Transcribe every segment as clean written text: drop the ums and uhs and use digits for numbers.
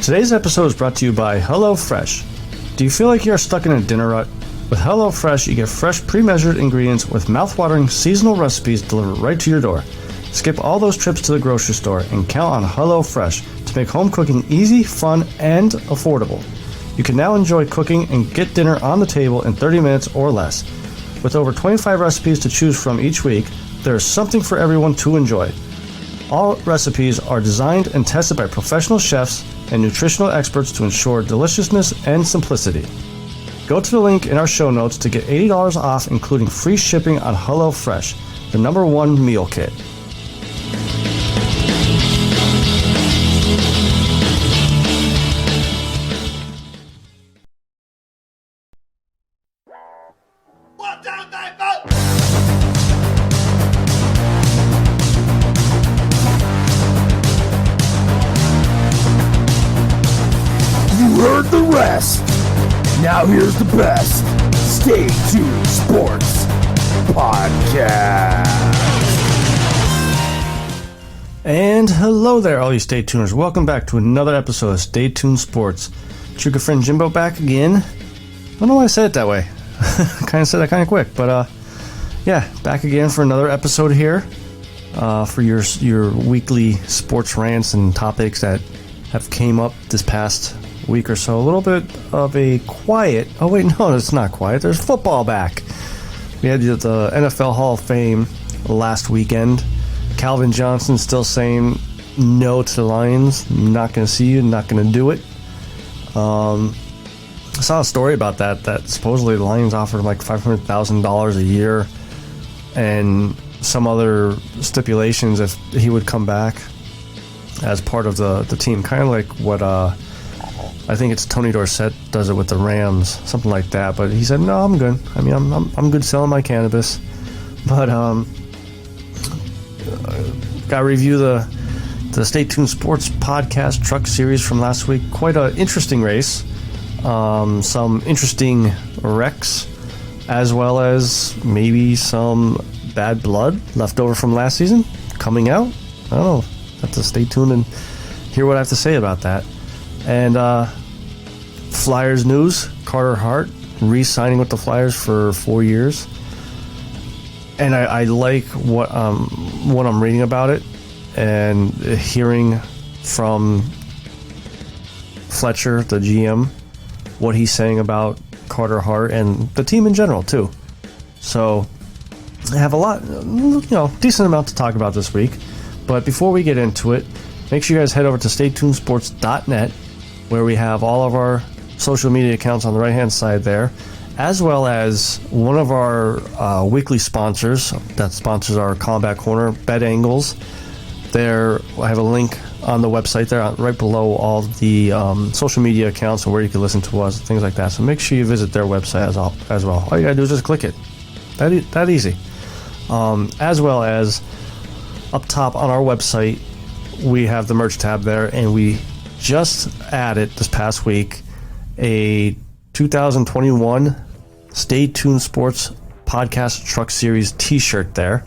Today's episode is brought to you by HelloFresh. Do you feel like you're stuck in a dinner rut? With HelloFresh, you get fresh, pre-measured ingredients with mouth-watering seasonal recipes delivered right to your door. Skip all those trips to the grocery store and count on HelloFresh to make home cooking easy, fun, and affordable. You can now enjoy cooking and get dinner on the table in 30 minutes or less. With over 25 recipes to choose from each week, there is something for everyone to enjoy. All recipes are designed and tested by professional chefs and nutritional experts to ensure deliciousness and simplicity. Go to the link in our show notes to get $80 off, including free shipping on HelloFresh, the #1 meal kit. You heard the rest. Now here's the best. Stay Tuned Sports Podcast. And hello there, all you Stay Tuners. Welcome back to another episode of Stay Tuned Sports. It's your good friend Jimbo back again. I don't know why I said it that way. Kind of said that kind of quick, but yeah, back again for another episode here for your weekly sports rants and topics that have came up this past week or so. A little bit of a quiet. Oh wait, no, it's not quiet. There's football back. We had the NFL Hall of Fame last weekend. Calvin Johnson still saying no to the Lions. Not going to see you. Not going to do it. I saw a story about that supposedly the Lions offered him like $500,000 a year and some other stipulations if he would come back as part of the team. Kind of like what I think it's Tony Dorsett does it with the Rams, something like that. But he said, no, I'm good. I mean, I'm good selling my cannabis. But got to review the Stay Tuned Sports Podcast Truck Series from last week. Quite an interesting race. Some interesting wrecks, as well as maybe some bad blood left over from last season coming out. I don't know. Have to stay tuned and hear what I have to say about that. And Flyers news, Carter Hart re-signing with the Flyers for 4 years. And I like what I'm reading about it and hearing from Fletcher, the GM, what he's saying about Carter Hart and the team in general too. So I have a lot, decent amount to talk about this week. But before we get into it, make sure you guys head over to staytunesports.net, where we have all of our social media accounts on the right-hand side there, as well as one of our weekly sponsors that sponsors our Combat Corner, Bet Angles. There, I have a link on the website there, right below all the social media accounts and where you can listen to us, things like that. So make sure you visit their website as well. All you gotta do is just click it. That easy. As well as up top on our website, we have the merch tab there, and we just added this past week a 2021 Stay Tuned Sports Podcast Truck Series t-shirt there.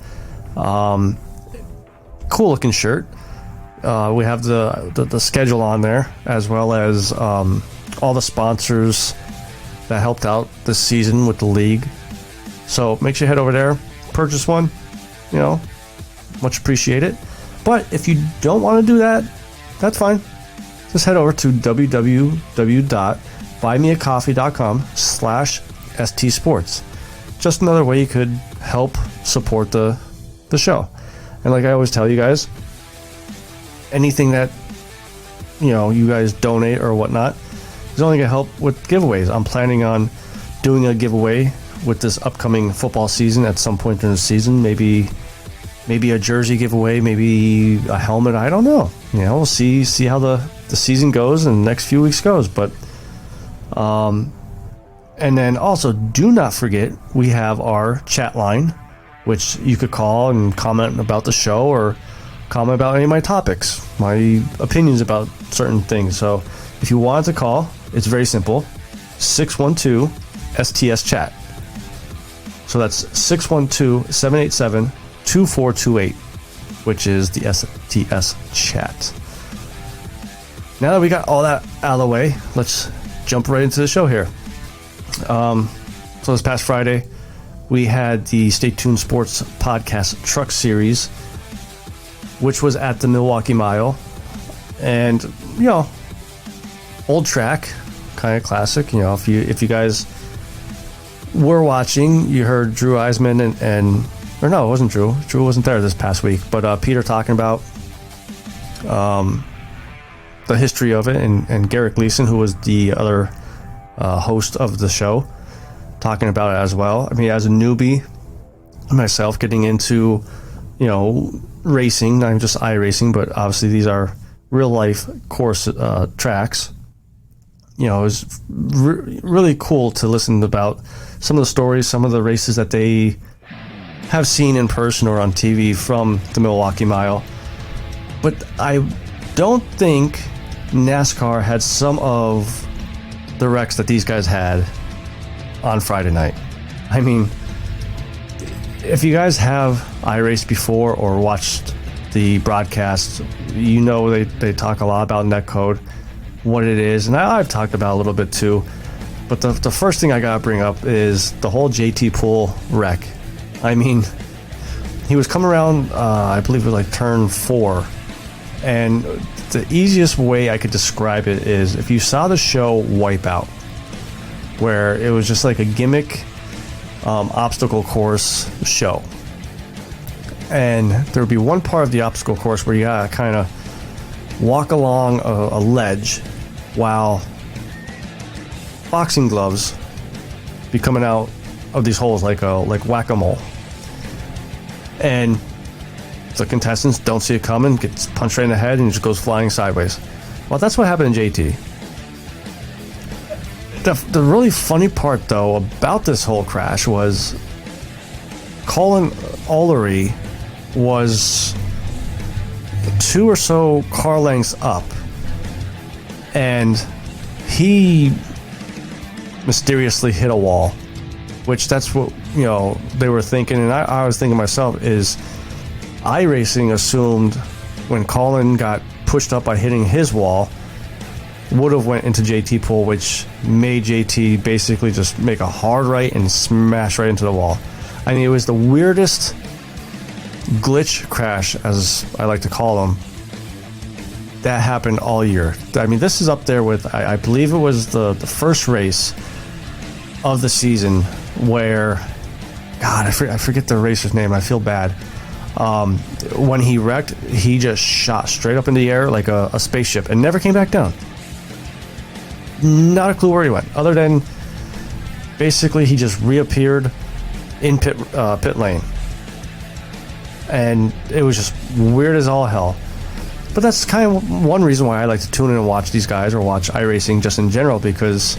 Cool looking shirt. We have the schedule on there, as well as all the sponsors that helped out this season with the league. So make sure you head over there, purchase one. Much appreciated. But if you don't want to do that, that's fine. Just head over to www.buymeacoffee.com/STSports. Just another way you could help support the show. And like I always tell you guys, anything that you guys donate or whatnot is only going to help with giveaways. I'm planning on doing a giveaway with this upcoming football season at some point during the season. Maybe a jersey giveaway, maybe a helmet. I don't know. We'll see how the season goes and the next few weeks goes. But and then also do not forget, we have our chat line, which you could call and comment about the show or comment about any of my topics, my opinions about certain things. So if you want to call, it's very simple: 612-STS-CHAT. So that's 612-787-2428, which is the STS chat. now that we got all that out of the way, let's jump right into the show here. So this past Friday, we had the Stay Tuned Sports Podcast Truck Series, which was at the Milwaukee Mile. And, old track, kind of classic. If you guys were watching, you heard Drew Eisman or no, it wasn't Drew. Drew wasn't there this past week, but Peter talking about the history of it, and Garrick Gleason, who was the other host of the show, talking about it as well. I mean, as a newbie myself, getting into racing, not just iRacing, but obviously these are real life course tracks. It was really cool to listen about some of the stories, some of the races that they have seen in person or on TV from the Milwaukee Mile. But I don't think NASCAR had some of the wrecks that these guys had on Friday night. I mean, if you guys have iRaced before or watched the broadcast, they talk a lot about netcode, what it is, and I've talked about it a little bit too. But the first thing I gotta bring up is the whole JT Poole wreck. I mean, he was coming around, I believe it was like turn 4, and the easiest way I could describe it is if you saw the show Wipeout, where it was just like a gimmick obstacle course show, and there would be one part of the obstacle course where you gotta kind of walk along a ledge while boxing gloves be coming out of these holes like whack-a-mole, and the contestants don't see it coming, gets punched right in the head, and just goes flying sideways. Well, that's what happened in JT. The really funny part, though, about this whole crash was Colin O'Leary was 2 or so car lengths up, and he mysteriously hit a wall, which that's what they were thinking, and I was thinking myself is iRacing assumed when Colin got pushed up by hitting his wall would have went into JT Poole, which made JT basically just make a hard right and smash right into the wall. I mean, it was the weirdest glitch crash, as I like to call them, that happened all year. I mean, this is up there with, I believe it was the first race of the season where, God, I forget the racer's name. I feel bad. When he wrecked, he just shot straight up in the air like a spaceship and never came back down. Not a clue where he went, other than basically he just reappeared in pit lane. And it was just weird as all hell. But that's kind of one reason why I like to tune in and watch these guys, or watch iRacing just in general, because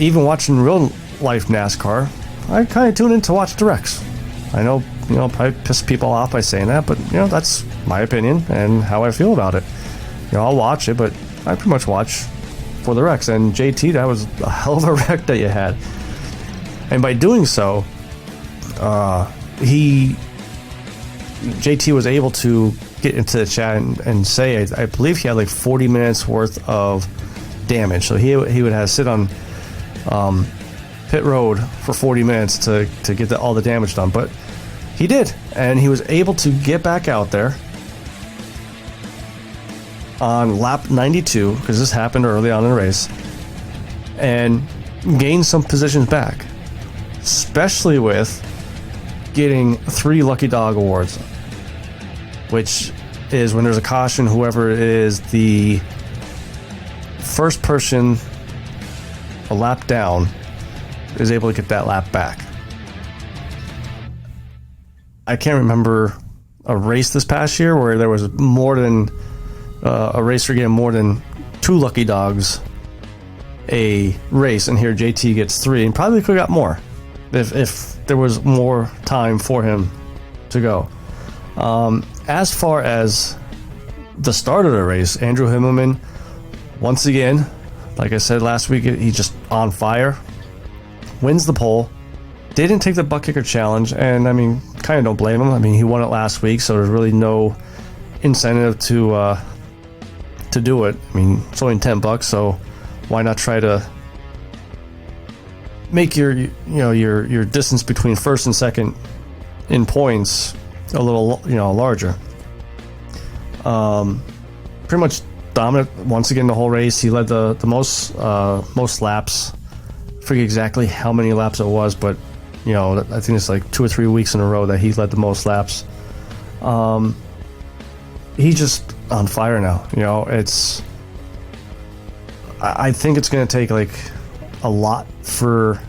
even watching real life NASCAR, I kind of tune in to watch the wrecks. I know, probably piss people off by saying that, but that's my opinion and how I feel about it. I'll watch it, but I pretty much watch for the wrecks. And JT, that was a hell of a wreck that you had. And by doing so, JT was able to get into the chat and say, I believe he had like 40 minutes worth of damage. So he would have to sit on pit road for 40 minutes to get all the damage done. But he did, and he was able to get back out there on lap 92, because this happened early on in the race, and gain some positions back, especially with getting 3 Lucky Dog awards, which is when there's a caution, whoever is the first person a lap down is able to get that lap back. I can't remember a race this past year where there was more than a racer getting more than 2 Lucky Dogs a race, and here JT gets 3, and probably could have got more if there was more time for him to go. As far as the start of the race, Andrew Himmelman, once again, like I said last week, he's just on fire, wins the pole. Didn't take the butt kicker challenge, and I mean, kind of don't blame him. I mean, he won it last week, so there's really no incentive to to do it. I mean, it's only $10, so why not try to make your distance between first and second in points a little larger. Pretty much dominant once again the whole race. He led the most laps. I forget exactly how many laps it was, but I think it's like 2 or 3 weeks in a row that he led the most laps. He's just on fire now. I think it's going to take like a lot for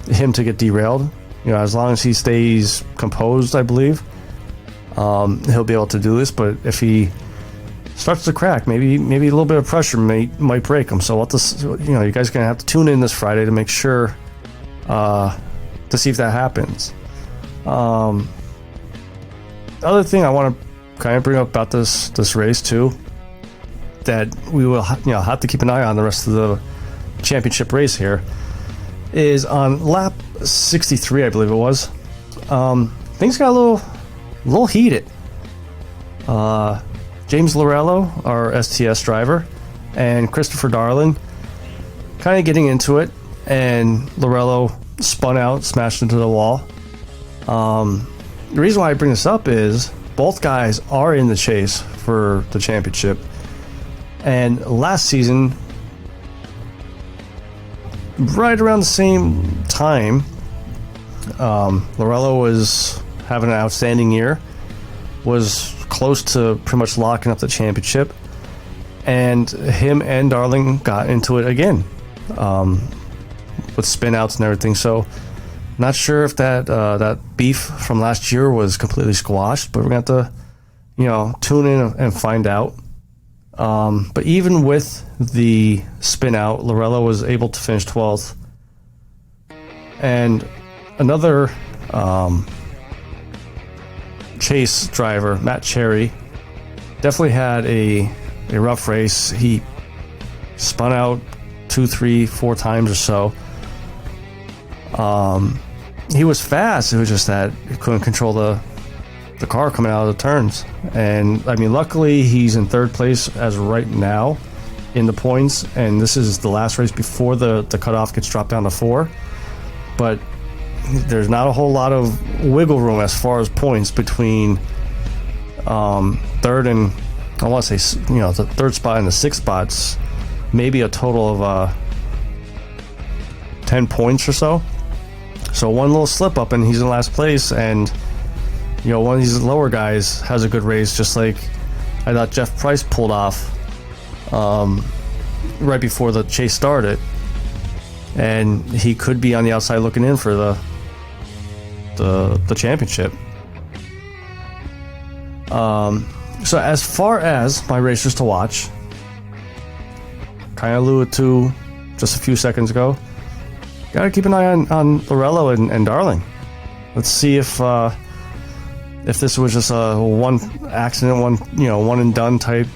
him to get derailed. As long as he stays composed, I believe he'll be able to do this. But if he starts to crack, maybe a little bit of pressure might break him. So you guys are gonna have to tune in this Friday to make sure to see if that happens. Other thing I want to kind of bring up about this race too, that we will have to keep an eye on the rest of the championship race here, is on lap 63, I believe it was. Things got a little heated. James Lorello, our STS driver, and Christopher Darling kind of getting into it, and Lorello spun out, smashed into the wall. The reason why I bring this up is both guys are in the chase for the championship, and last season, right around the same time, Lorello was having an outstanding year, was close to pretty much locking up the championship, and him and Darling got into it again with spin outs and everything. So not sure if that beef from last year was completely squashed, but we're going to have to tune in and find out. But even with the spin out, Lorello was able to finish 12th, and another Chase driver, Matt Cherry, definitely had a rough race. He spun out 2, 3, 4 times or so. He was fast. It was just that he couldn't control the car coming out of the turns. And I mean, luckily he's in 3rd place as right now in the points, and this is the last race before the cutoff gets dropped down to 4. But there's not a whole lot of wiggle room as far as points between 3rd and, I want to say, the 3rd spot and the 6th spots. Maybe a total of 10 points or so. So one little slip up and he's in last place, and one of these lower guys has a good race, just like I thought Jeff Price pulled off right before the chase started, and he could be on the outside looking in for the championship. So as far as my racers to watch, kind of alluded to just a few seconds ago, gotta keep an eye on Lorello and Darling. Let's see if this was just a one accident, one and done type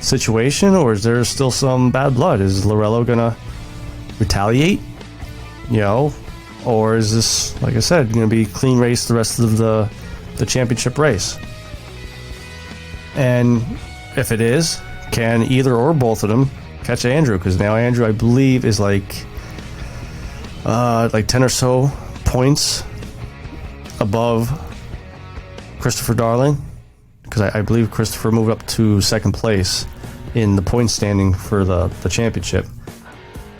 situation, or is there still some bad blood? Is Lorello gonna retaliate? Or is this, like I said, going to be clean race the rest of the championship race? And if it is, can either or both of them catch Andrew? Because now Andrew, I believe, is like 10 or so points above Christopher Darling, because I believe Christopher moved up to 2nd place in the point standing for the championship.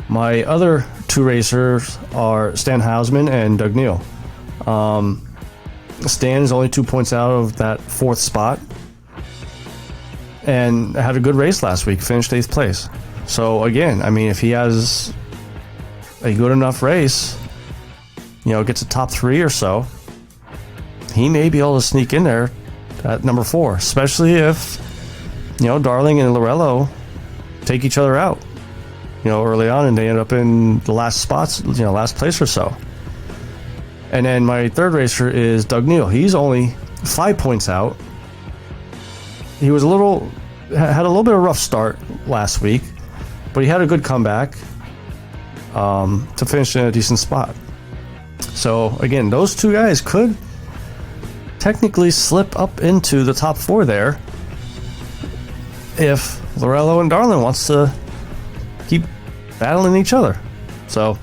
My other 2 racers are Stan Hausman and Doug Neal. Stan is only 2 points out of that 4th spot, and had a good race last week, finished 8th place. So again, I mean, if he has a good enough race, gets a top 3 or so, he may be able to sneak in there at number 4, especially if Darling and Lorello take each other out early on, and they end up in the last spots, last place or so. And then my 3rd racer is Doug Neal. He's only 5 points out. He was had a little bit of a rough start last week, but he had a good comeback to finish in a decent spot. So again, those 2 guys could technically slip up into the top 4 there if Lorello and Darlin wants to keep battling each other. So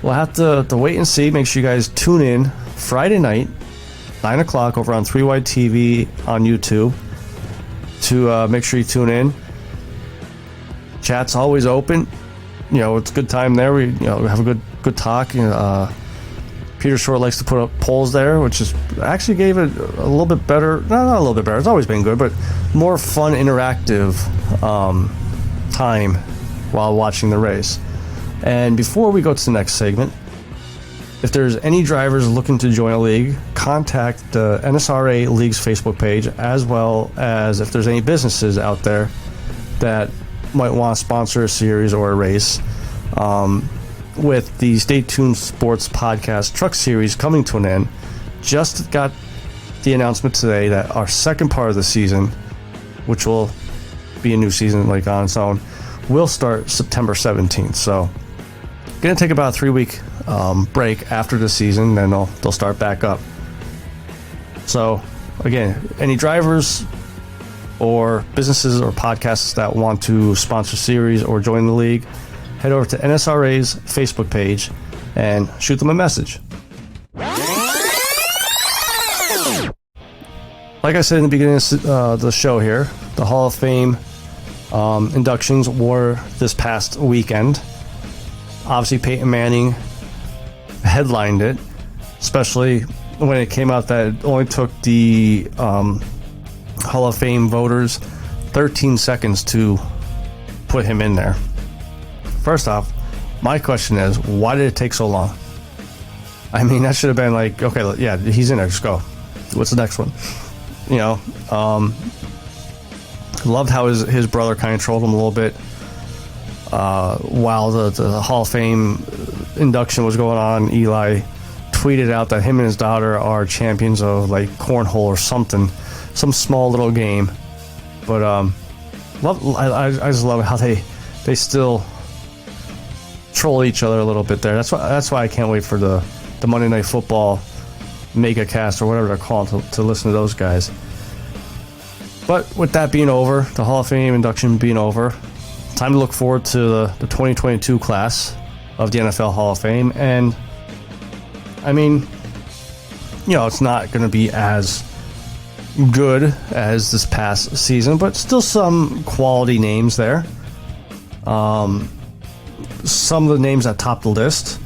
we'll have to wait and see. Make sure you guys tune in Friday night, 9 o'clock over on 3Y TV on YouTube to make sure you tune in. Chat's always open. It's a good time there. We have a good talk. Peter Short likes to put up polls there, which is actually gave it a little bit better. Not a little bit better. It's always been good, but more fun, interactive time while watching the race. And before we go to the next segment, if there's any drivers looking to join a league, contact the NSRA League's Facebook page, as well as if there's any businesses out there that might want to sponsor a series or a race. With the Stay Tuned Sports Podcast Truck Series coming to an end, just got the announcement today that our second part of the season, which will be a new season like on its own, will start September 17th. So going to take about a 3-week break after the season, then they'll start back up. So again, any drivers or businesses or podcasts that want to sponsor series or join the league, head over to NSRA's Facebook page and shoot them a message. Like I said in the beginning of the show here, the Hall of Fame inductions were this past weekend. Obviously, Peyton Manning headlined it, especially when it came out that it only took the Hall of Fame voters 13 seconds to put him in there. First off, my question is, why did it take so long? I mean, that should have been like, okay, yeah, he's in there, just go. What's the next one? Loved how his brother kind of trolled him a little bit while the Hall of Fame induction was going on. Eli tweeted out that him and his daughter are champions of like cornhole or something, some small little game. But I just love how they still troll each other a little bit there. That's why I can't wait for the Monday Night Football mega cast or whatever they're calling to listen to those guys. But with that being over, the Hall of Fame induction being over, time to look forward to the 2022 class of the NFL Hall of Fame. And I mean, it's not going to be as good as this past season, but still some quality names there. Some of the names that top the list,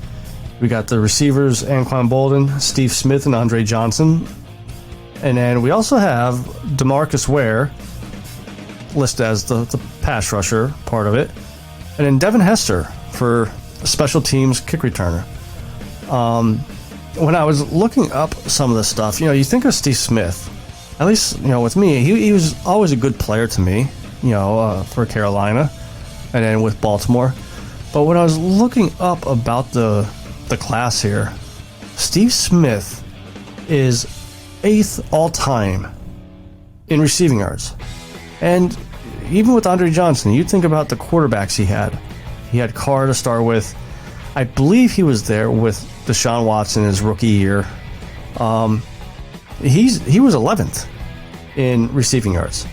we got the receivers Anquan Bolden, Steve Smith, and Andre Johnson. And then we also have DeMarcus Ware listed as the pass rusher part of it. And then Devin Hester for special teams kick returner. When I was looking up some of the stuff, you think of Steve Smith. At least, with me, he was always a good player to me, for Carolina and then with Baltimore. But when I was looking up about the class here, Steve Smith is 8th all-time in receiving yards. And even with Andre Johnson, you think about the quarterbacks he had. He had Carr to start with. I believe he was there with Deshaun Watson his rookie year. He was 11th in receiving yards.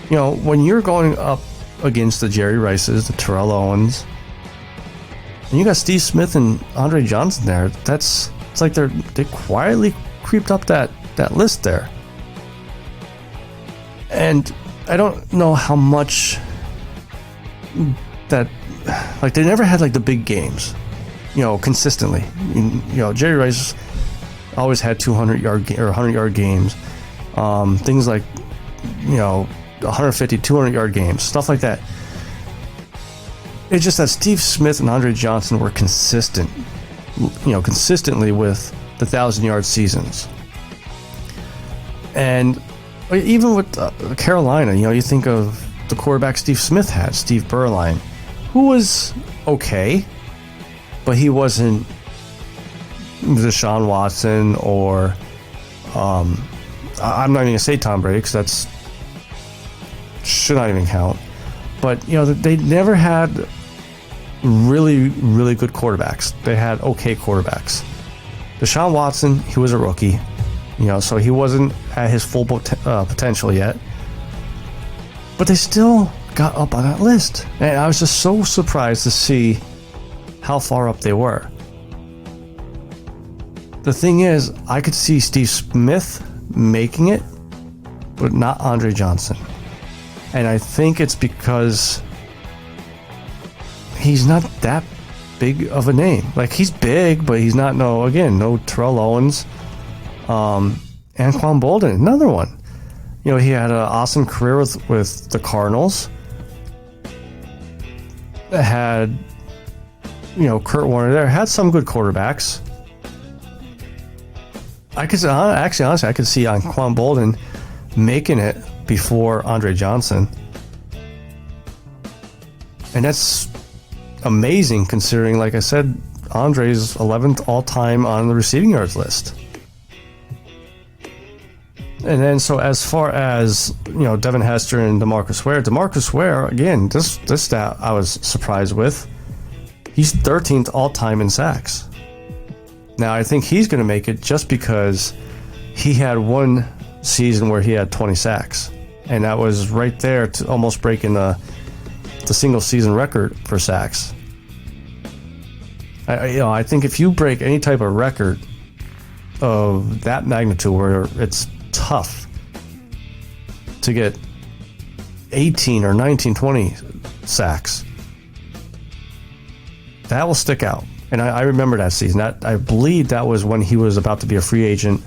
When you're going up against the Jerry Rices, the Terrell Owens, and you got Steve Smith and Andre Johnson there, it's like they quietly creeped up that list there. And I don't know how much that, like, they never had like the big games, consistently. Jerry Rice always had 200-yard or 100-yard games. Things like, 150, 200-yard games, stuff like that. It's just that Steve Smith and Andre Johnson were consistently with the 1,000-yard seasons. And even with Carolina, you think of the quarterback Steve Smith had, Steve Berline, who was okay, but he wasn't Deshaun Watson or I'm not even going to say Tom Brady because that's should not even count. But they never had really, really good quarterbacks. They had okay quarterbacks. Deshaun Watson, he was a rookie, so he wasn't at his full potential yet. But they still got up on that list. And I was just so surprised to see how far up they were. The thing is, I could see Steve Smith making it, but not Andre Johnson. And I think it's because he's not that big of a name. Like, he's big, but he's not, no Terrell Owens. Anquan Bolden, another one. You know, he had an awesome career with the Cardinals. Had, you know, Kurt Warner there. Had some good quarterbacks. I could honestly, I could see Anquan Bolden making it before Andre Johnson. And that's amazing considering, like I said, Andre's 11th all-time on the receiving yards list. And then, so as far as, you know, Devin Hester and DeMarcus Ware, again, this stat I was surprised with. He's 13th all-time in sacks. Now, I think he's going to make it just because he had one season where he had 20 sacks. And that was right there to almost breaking the single-season record for sacks. I think if you break any type of record of that magnitude where it's tough to get 18 or 19, 20 sacks, that will stick out. And I remember that season. I believe that was when he was about to be a free agent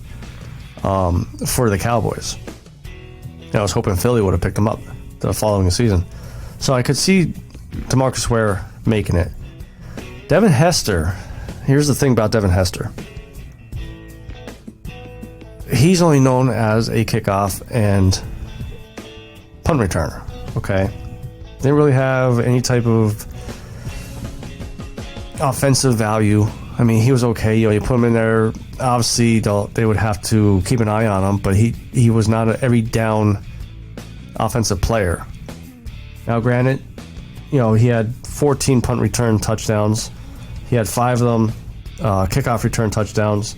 for the Cowboys. And I was hoping Philly would have picked him up the following season. So I could see DeMarcus Ware making it. Devin Hester, here's the thing about Devin Hester. He's only known as a kickoff and punt returner, okay? They didn't really have any type of offensive value. I mean, he was okay. You know, you put him in there. Obviously, they would have to keep an eye on him, but he was not an every down offensive player. Now, granted, you know, he had 14 punt return touchdowns. He had 5 of them kickoff return touchdowns.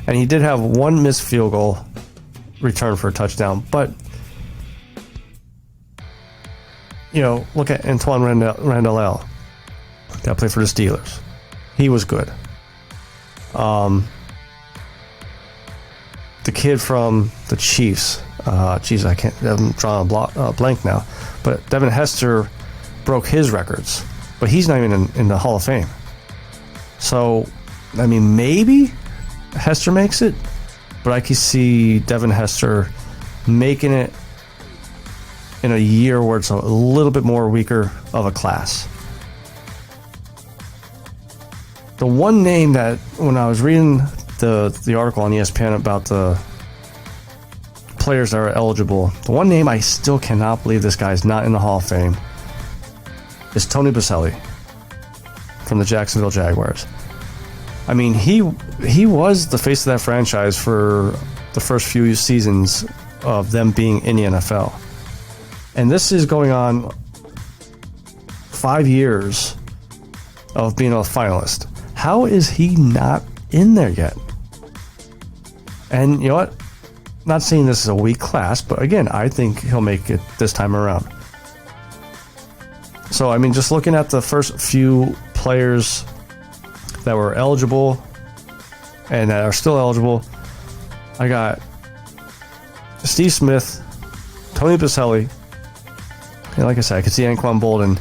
And he did have one missed field goal return for a touchdown. But, you know, look at Antoine Randall that played for the Steelers. He was good. The kid from the Chiefs. I I'm drawing a blank now. But Devin Hester broke his records. But he's not even in the Hall of Fame. So, I mean, maybe Hester makes it, but I can see Devin Hester making it in a year where it's a little bit more weaker of a class. The one name that, when I was reading the article on ESPN about the players that are eligible, the one name I still cannot believe this guy's not in the Hall of Fame is Tony Boselli from the Jacksonville Jaguars. I mean, he was the face of that franchise for the first few seasons of them being in the NFL. And this is going on 5 years of being a finalist. How is he not in there yet? And you know what? Not saying this is a weak class, but again, I think he'll make it this time around. So, I mean, just looking at the first few players that were eligible and that are still eligible, I got Steve Smith, Tony Boselli, and like I said, I could see Anquan Bolden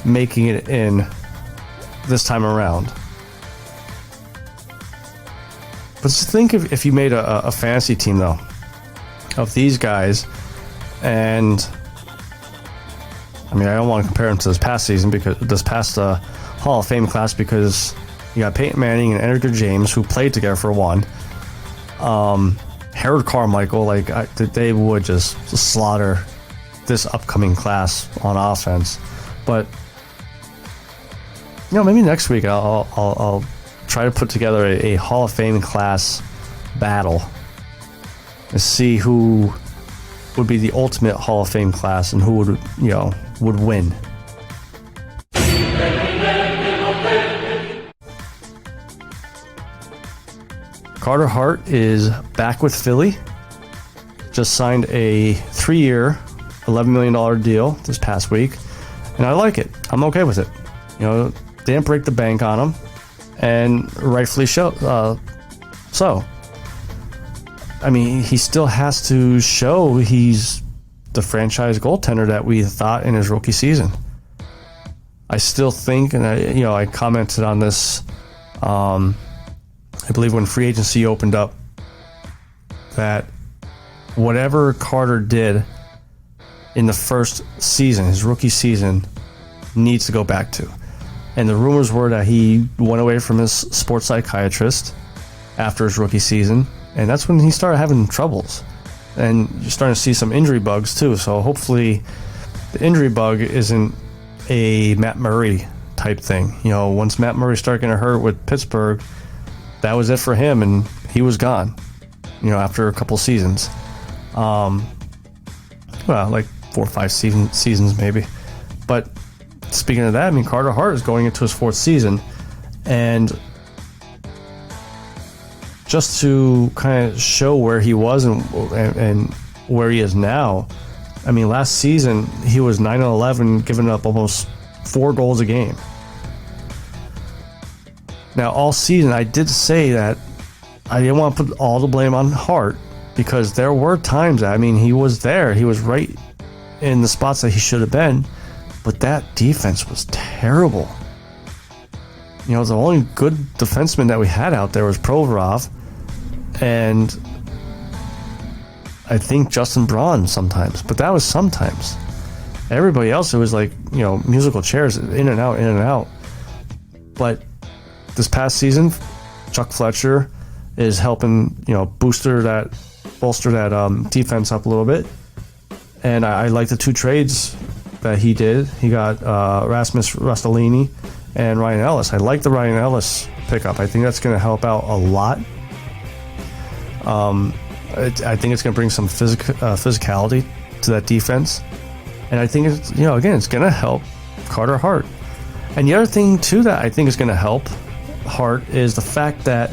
making it in this time around. But just think if you made a fantasy team, though, of these guys, and I mean, I don't want to compare them to this past season, because this past Hall of Fame class, because you got Peyton Manning and Edgar James, who played together for one. Harold Carmichael, they would just slaughter this upcoming class on offense. But you know, maybe next week I'll try to put together a Hall of Fame class battle and see who would be the ultimate Hall of Fame class and who would win. Carter Hart is back with Philly. Just signed a 3-year, $11 million deal this past week, and I like it. I'm okay with it. They didn't break the bank on him, and rightfully so. I mean, he still has to show he's the franchise goaltender that we thought in his rookie season. I still think, and I commented on this, I believe when free agency opened up, that whatever Carter did in the first season, his rookie season, needs to go back to. And the rumors were that he went away from his sports psychiatrist after his rookie season, and that's when he started having troubles. And you're starting to see some injury bugs too, so hopefully the injury bug isn't a Matt Murray type thing. Once Matt Murray started getting hurt with Pittsburgh, that was it for him, and he was gone, after a couple seasons. Like 4 or 5 seasons maybe. But speaking of that, I mean, Carter Hart is going into his 4th season, and just to kind of show where he was and where he is now, I mean, last season he was 9-11, giving up almost 4 goals a game. Now, all season I did say that I didn't want to put all the blame on Hart, because there were times, I mean, he was there. He was right in the spots that he should have been, but that defense was terrible. The only good defenseman that we had out there was Provorov, and I think Justin Braun sometimes, but that was sometimes. Everybody else, it was like, musical chairs, in and out. But this past season, Chuck Fletcher is helping, bolster that defense up a little bit. And I like the 2 trades that he did. He got Rasmus Ristolainen and Ryan Ellis. I like the Ryan Ellis pickup. I think that's going to help out a lot. I think it's going to bring some physicality to that defense. And I think it's, again, it's going to help Carter Hart. And the other thing, too, that I think is going to help Hart is the fact that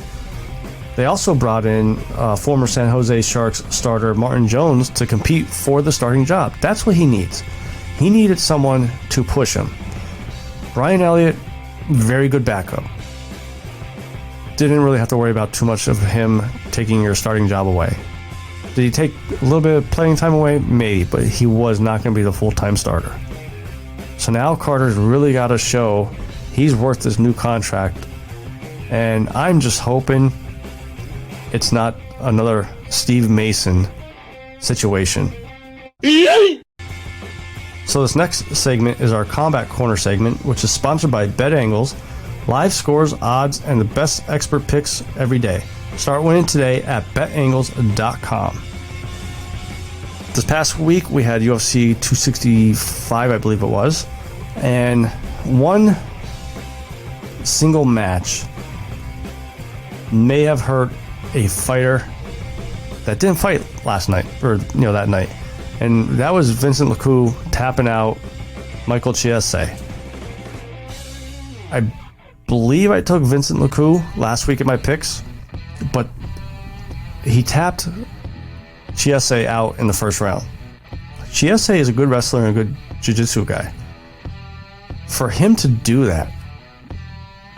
they also brought in former San Jose Sharks starter Martin Jones to compete for the starting job. That's what he needs. He needed someone to push him. Brian Elliott, very good backup. Didn't really have to worry about too much of him taking your starting job away. Did he take a little bit of playing time away? Maybe, but he was not going to be the full-time starter. So now Carter's really got to show he's worth this new contract. And I'm just hoping it's not another Steve Mason situation. So this next segment is our Combat Corner segment, which is sponsored by BetAngles. Live scores, odds, and the best expert picks every day. Start winning today at betangles.com. This past week we had UFC 265, I believe it was, and one single match may have hurt a fighter that didn't fight last night, or that night, and that was Vincent Lecou tapping out Michael Chiesa. I believe I took Vincent Lecou last week in my picks, but he tapped Chiesa out in the first round. Chiesa is a good wrestler and a good jiu-jitsu guy. For him to do that,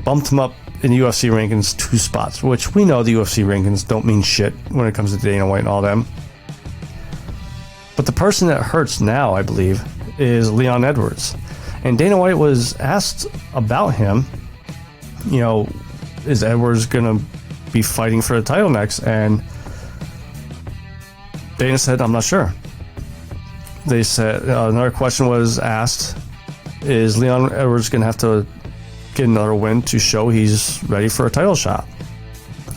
bumped him up in the UFC rankings 2 spots, which we know the UFC rankings don't mean shit when it comes to Dana White and all them. But the person that hurts now, I believe, is Leon Edwards. And Dana White was asked about him, is Edwards going to be fighting for the title next? And Dana said, I'm not sure. They said, another question was asked, is Leon Edwards going to have to get another win to show he's ready for a title shot?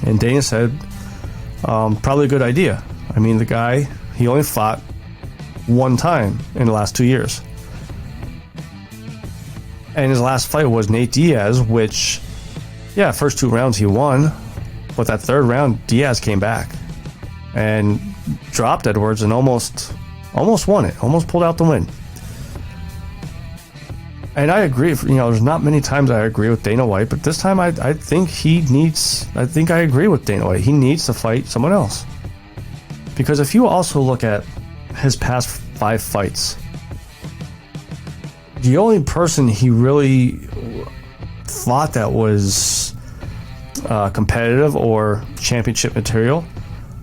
And Dana said, probably a good idea. I mean, the guy, he only fought 1 time in the last 2 years. And his last fight was Nate Diaz, which, first 2 rounds he won, but that 3rd round, Diaz came back and dropped Edwards and almost won it, almost pulled out the win. And I agree, there's not many times I agree with Dana White, but this time I think I agree with Dana White. He needs to fight someone else. Because if you also look at his past 5 fights. The only person he really thought that was competitive or championship material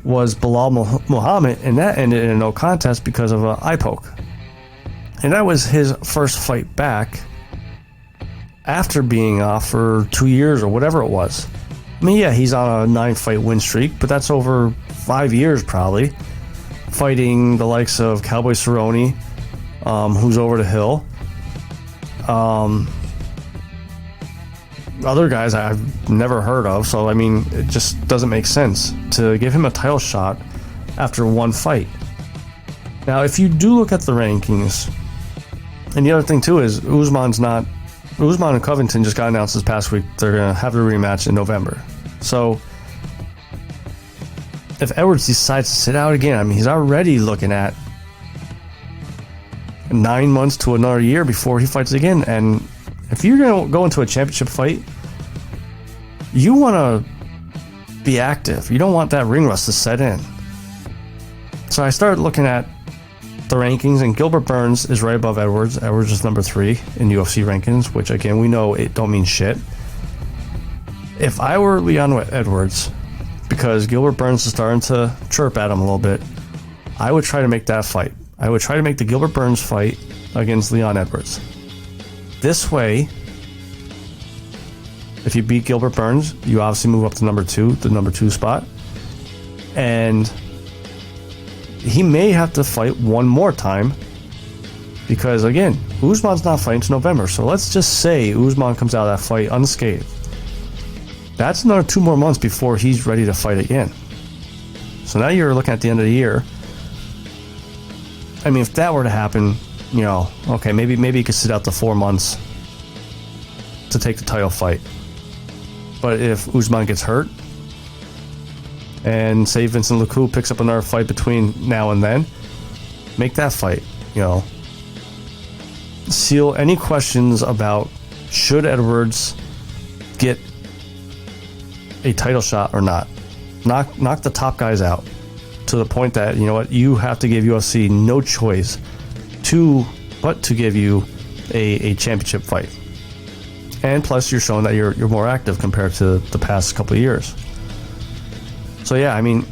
was Bilal Muhammad, and that ended in a no contest because of an eye poke. And that was his first fight back after being off for 2 years or whatever it was. I mean, yeah, he's on a 9-fight win streak, but that's over 5 years probably, fighting the likes of Cowboy Cerrone, who's over the hill. Other guys I've never heard of, so I mean, it just doesn't make sense to give him a title shot after 1 fight. Now, if you do look at the rankings, and the other thing too is Usman and Covington just got announced this past week. They're going to have the rematch in November. So if Edwards decides to sit out again, I mean, he's already looking at 9 months to another year before he fights again. And if you're going to go into a championship fight, you want to be active. You don't want that ring rust to set in. So I started looking at the rankings, and Gilbert Burns is right above Edwards. Edwards is number 3 in UFC rankings, which again, we know it don't mean shit. If I were Leon Edwards, because Gilbert Burns is starting to chirp at him a little bit, I would try to make that fight. I would try to make the Gilbert Burns fight against Leon Edwards. This way, if you beat Gilbert Burns, you obviously move up to the number 2 spot. And he may have to fight one more time because, again, Usman's not fighting until November. So let's just say Usman comes out of that fight unscathed. That's another 2 more months before he's ready to fight again. So now you're looking at the end of the year. I mean, if that were to happen, you know, okay, maybe he could sit out the 4 months to take the title fight. But if Usman gets hurt, and say Vincent Luque picks up another fight between now and then, make that fight, you know. Seal any questions about should Edwards get a title shot or not. Knock the top guys out to the point that, you know what, you have to give UFC no choice but to give you a championship fight. And plus, you're showing that you're more active compared to the past couple of years. So yeah, I mean,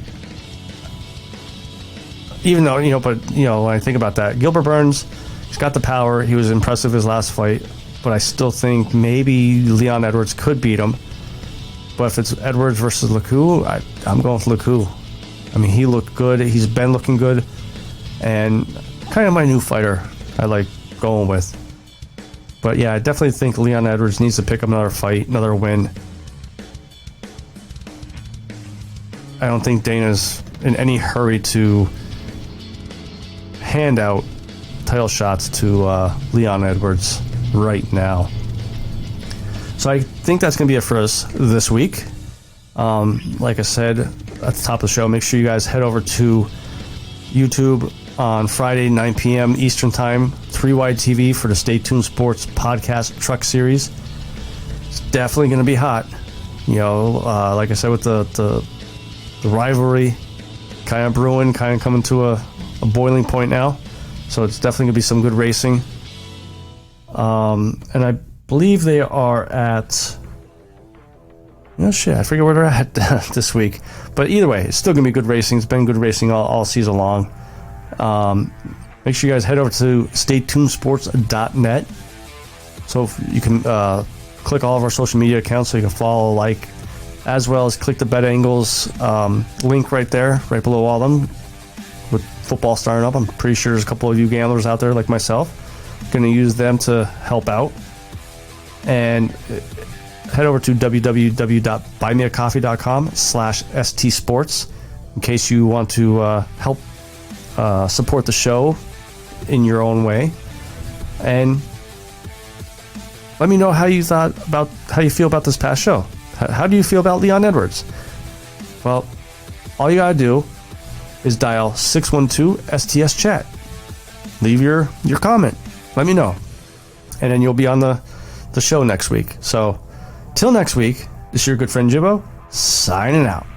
even though, you know, but, you know, when I think about that, Gilbert Burns, he's got the power. He was impressive his last fight, but I still think maybe Leon Edwards could beat him. But if it's Edwards versus Luque, I'm going with Luque. I mean, he looked good. He's been looking good. And kind of my new fighter I like going with. But yeah, I definitely think Leon Edwards needs to pick up another fight, another win. I don't think Dana's in any hurry to hand out title shots to Leon Edwards right now. So I think that's going to be it for us this week. Like I said at the top of the show, make sure you guys head over to YouTube on Friday, 9 p.m. Eastern Time, 3Wide TV for the Stay Tuned Sports podcast truck series. It's definitely going to be hot. You know, like I said, with the rivalry kind of brewing, kind of coming to a boiling point now. So it's definitely going to be some good racing. And I believe they are at... Oh shit, I forget where they're at this week. But either way, it's still going to be good racing. It's been good racing all season long. Make sure you guys head over to staytunedsports.net. So you can click all of our social media accounts so you can follow, like, as well as click the Bet Angles link right there, right below all of them. With football starting up, I'm pretty sure there's a couple of you gamblers out there like myself. Going to use them to help out. And head over to www.buymeacoffee.com/stsports in case you want to help support the show in your own way. And let me know how you feel about this past show. How do you feel about Leon Edwards? Well, all you gotta do is dial 612-STS-CHAT. Leave your comment. Let me know. And then you'll be on the show next week. So, till next week, this is your good friend Jimbo, signing out.